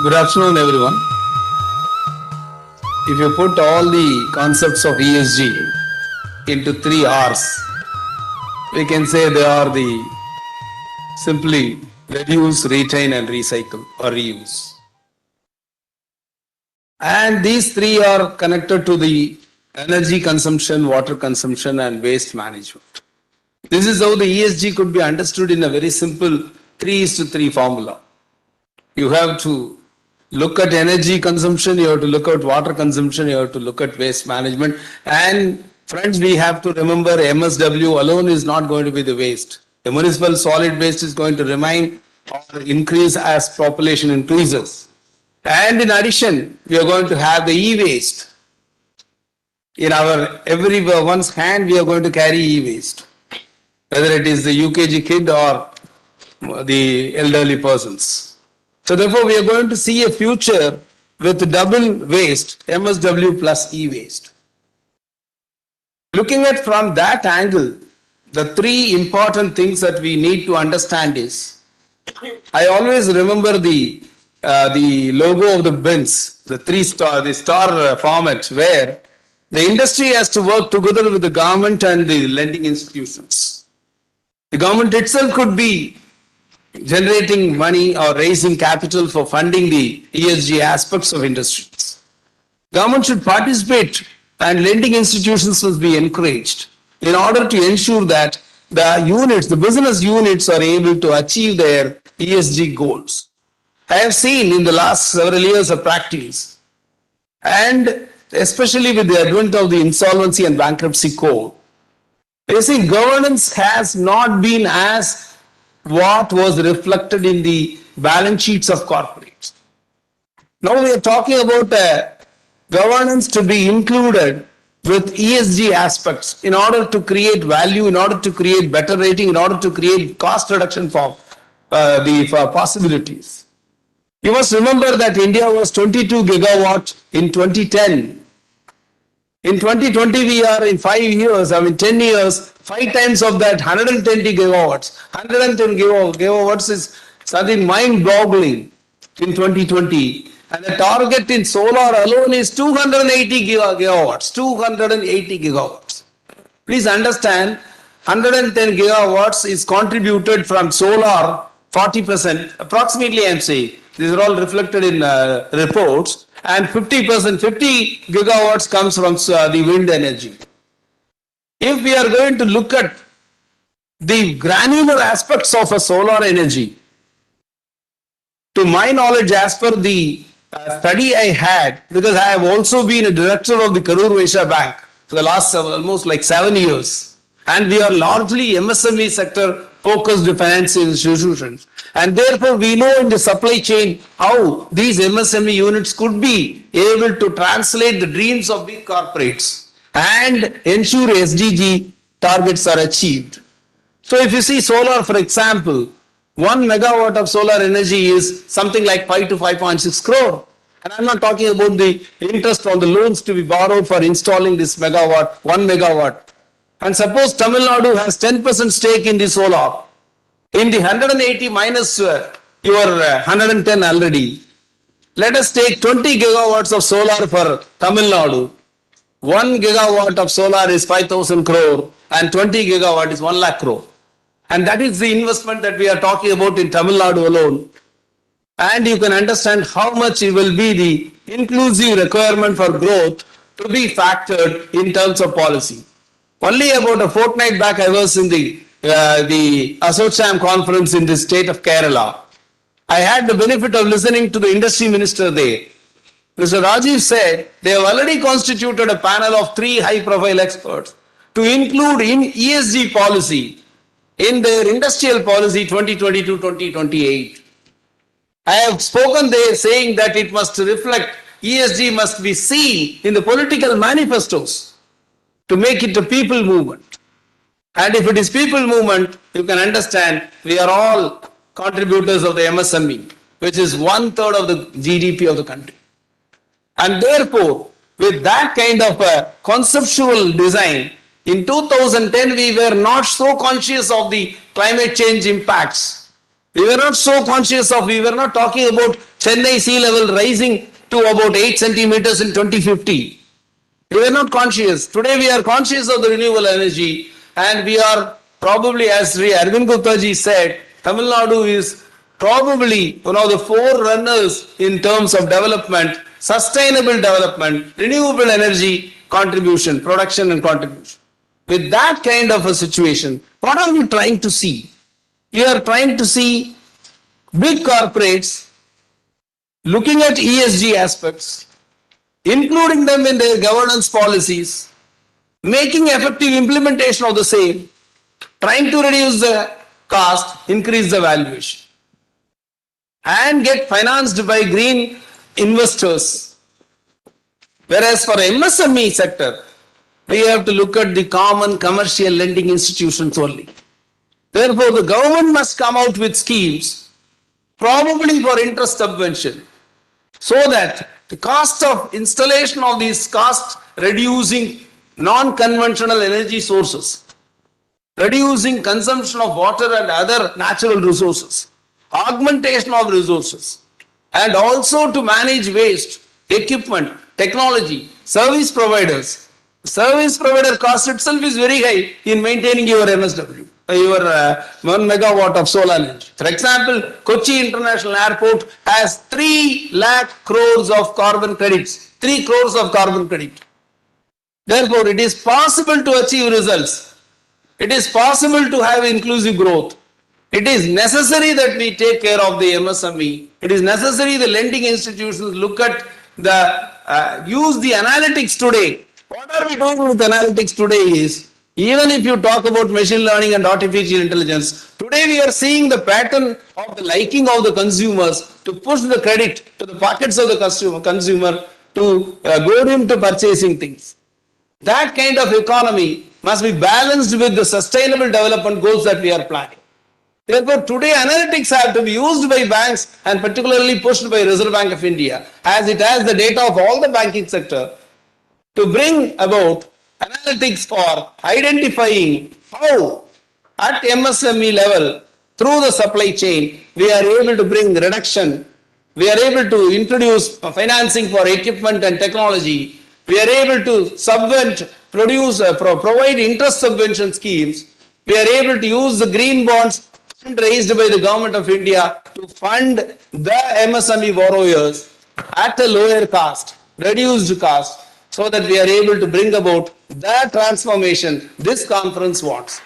Good afternoon, everyone. If you put all the concepts of ESG into 3 R's, we can say they are the simply reduce, retain, and recycle or reuse. And these three are connected to the energy consumption, water consumption, and waste management. This is how the ESG could be understood in a very simple 3:3 formula. You have to look at energy consumption, you have to look at water consumption, you have to look at waste management. And friends, we have to remember MSW alone is not going to be the waste. The municipal solid waste is going to remain or increase as population increases. And in addition, we are going to have the e-waste. In our everyone's hand, we are going to carry e-waste, whether it is the UKG kid or the elderly persons. So therefore, we are going to see a future with double waste, MSW plus e-waste. Looking at from that angle, the three important things that we need to understand is, I always remember the logo of the Benz, the star format, where the industry has to work together with the government and the lending institutions. The government itself could be generating money or raising capital for funding the ESG aspects of industries. Government should participate and lending institutions must be encouraged in order to ensure that the business units are able to achieve their ESG goals. I have seen in the last several years of practice, and especially with the advent of the insolvency and bankruptcy code, you see governance has not been as what was reflected in the balance sheets of corporates. Now we are talking about governance to be included with ESG aspects in order to create value, in order to create better rating, in order to create cost reduction for possibilities. You must remember that India was 22 gigawatt in 2010. In 2020, we are in 5 years, 10 years, 5 times of that, 110 gigawatts. 110 gigawatts is something mind-boggling in 2020. And the target in solar alone is 280 gigawatts. 280 gigawatts. Please understand, 110 gigawatts is contributed from solar 40%, approximately I'm saying. These are all reflected in reports. And 50%, 50 gigawatts comes from the wind energy. If we are going to look at the granular aspects of a solar energy, to my knowledge, as per the study I had, because I have also been a director of the Karur Vaishya Bank for the last almost like 7 years, and we are largely MSME sector focused financial institutions. And therefore, we know in the supply chain how these MSME units could be able to translate the dreams of big corporates and ensure SDG targets are achieved. So if you see solar, for example, 1 megawatt of solar energy is something like 5 to 5.6 crore. And I'm not talking about the interest on the loans to be borrowed for installing this megawatt, 1 megawatt. And suppose Tamil Nadu has 10% stake in the solar. In the 180 minus your 110 already, let us take 20 gigawatts of solar for Tamil Nadu. 1 gigawatt of solar is 5,000 crore and 20 gigawatt is 1 lakh crore. And that is the investment that we are talking about in Tamil Nadu alone. And you can understand how much it will be the inclusive requirement for growth to be factored in terms of policy. Only about a fortnight back, I was in the Associam conference in the state of Kerala. I had the benefit of listening to the industry minister there. Mr. Rajiv said they have already constituted a panel of 3 high-profile experts to include in ESG policy in their industrial policy 2022-2028. I have spoken there saying that it must reflect, ESG must be seen in the political manifestos to make it a people movement. And if it is people movement, you can understand we are all contributors of the MSME, which is 1/3 of the GDP of the country. And therefore, with that kind of a conceptual design, in 2010 we were not so conscious of the climate change impacts. We were not talking about Chennai sea level rising to about 8 centimeters in 2050. We were not conscious. Today we are conscious of the renewable energy, and we are probably, as Sri Arvind Gupta ji said, Tamil Nadu is probably one of the forerunners in terms of development, sustainable development, renewable energy contribution, production and contribution. With that kind of a situation, what are we trying to see? We are trying to see big corporates looking at ESG aspects, including them in their governance policies, making effective implementation of the same, trying to reduce the cost, increase the valuation, and get financed by green investors. Whereas for MSME sector, we have to look at the common commercial lending institutions only. Therefore, the government must come out with schemes, probably for interest subvention, so that the cost of installation of these cost reducing non-conventional energy sources, reducing consumption of water and other natural resources, augmentation of resources, and also to manage waste, equipment, technology, service providers. Service provider cost itself is very high in maintaining your MSW, your 1 megawatt of solar energy. For example, Kochi International Airport has 3 lakh crores of carbon credits, 3 crores of carbon credit. Therefore, it is possible to achieve results. It is possible to have inclusive growth. It is necessary that we take care of the MSME. It is necessary the lending institutions look at the, use the analytics today. What are we doing with analytics today is, even if you talk about machine learning and artificial intelligence, today we are seeing the pattern of the liking of the consumers to push the credit to the pockets of the consumer to goad him to purchasing things. That kind of economy must be balanced with the sustainable development goals that we are planning. Therefore, today analytics have to be used by banks and particularly pushed by Reserve Bank of India, as it has the data of all the banking sector, to bring about analytics for identifying how at MSME level through the supply chain we are able to bring reduction, we are able to introduce financing for equipment and technology, we are able to provide interest subvention schemes, we are able to use the green bonds raised by the government of India to fund the MSME borrowers at a lower cost, reduced cost, so that we are able to bring about the transformation this conference wants.